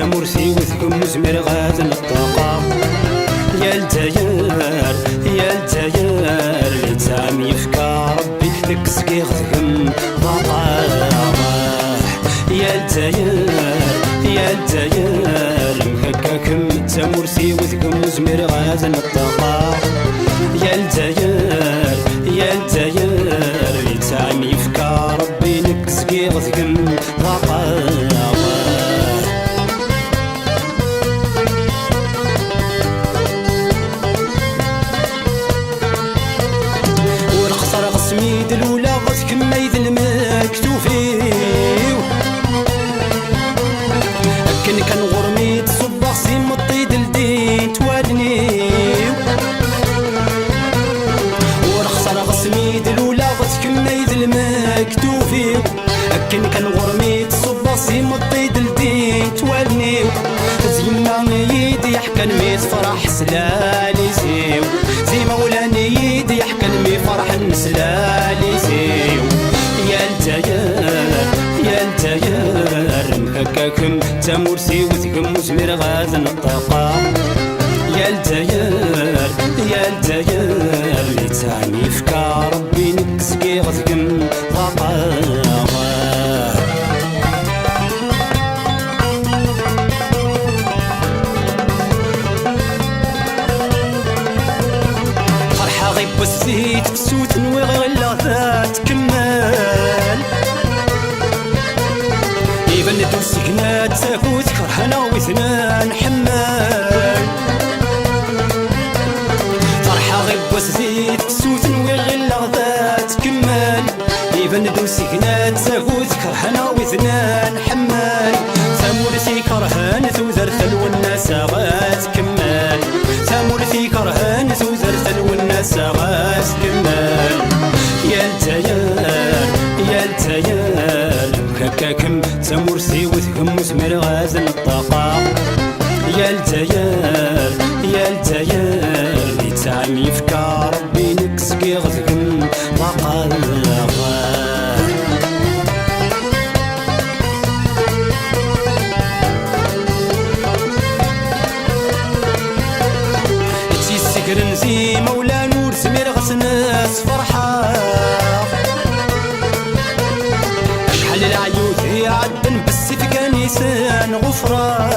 تمرسي وثكم مزمر غاز الطاقة. يا الجزائر يا الجزائر اللي تعم يفكى ربي تكسكي غثكم ضاقة. يا الجزائر يا الجزائر مهكاكم تمرسي وثكم مزمر غاز الطاقة. يا الجزائر يا الجزائر اللي تعم يفكى ربي نكسكي غثكم ضاقة. سميد الولا غسك ميد المكتوفيو أكن كان غرمي تصبغ سيم الطيد لدين توالنيو. ورخصر غسميد الولا غسك ميد المكتوفيو أكن كان غرمي تصبغ سيم الطيد لدين توالنيو. زيما يدي يحكى الميت فرح سلالي زيو زي مولاني يدي يحكى المي فرح نسلالي زيو. يا الجزائر يا الجزائر مهكاكم تمرسي وثكم مزمر غاز الطاقة. يا الجزائر يا الجزائر اللي تعمي فكا ربي نكسكي غثكم ضاقة. غيب والزيت بسوت وغلا ذات كمال يبن دو سكنات تاكوت كرهنا وثنان حمال. فرحة غيب والزيت بسوت وغلا ذات كمال يبن دو سكنات تاكوت كرهنا وثنان حمال. ثمورتي كرهان ثوذر ثلو الناس غات كمال. ثمورتي كرهان ثوذر ثلو الناس غات كمال. يا الجزائر يا الجزائر هكاكم تمرسي وثكم مثمر غاز الطاقة. يا الجزائر يا الجزائر اللي تعمي يفكى ربي نكسكي غثكم طاقة. نزي مولا نور سمير غسناس فرحة. شحال العيوث يعدن بالسيف كان يسان غفرة.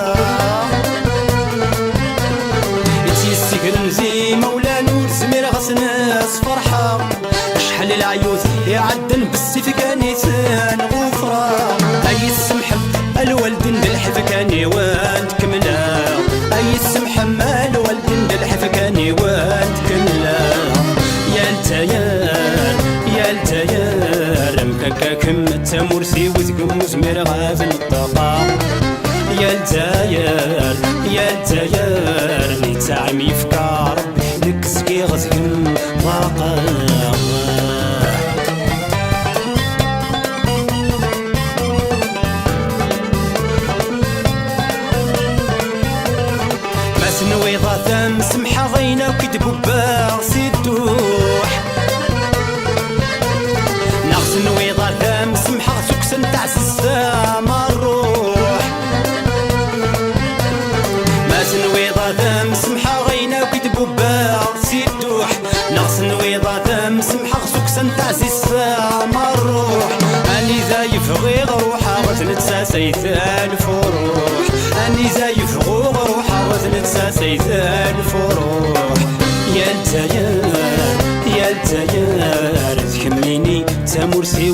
يتيسك نزي مولا نور سمير غسناس فرحة. شحال العيوث يعدن بالسيف كان يسان غفرة. أي السمحم الوالدين بالحف كان يوان تكملا. أي السمحم الوالدين بالحف كان يوان تكملا. يا الجزائر يا الجزائر مكاكم تمرسي وثكم مزمر غاز الطاقة. يا الجزائر يا الجزائر اللي تعمي يفكى ربي نكسكي غثكم ضاقة. نويضة ثم سمحة غينا وكتبوا باغسي الدوح. نغس نويضة ثم سمحة سكسن تعس السما الروح. ماس نويضة ثم سمحة غينا وكتبوا باغسي الدوح. نغس نويضة ثم سمحة سكسن تعس السما الروح. أني زايف غير روحها غتنتسا سيثان الفروح. أني زايف غير روحها غتنتسا سيثان الفروح. يا الجزائر يا الجزائر تكمليني تمرسي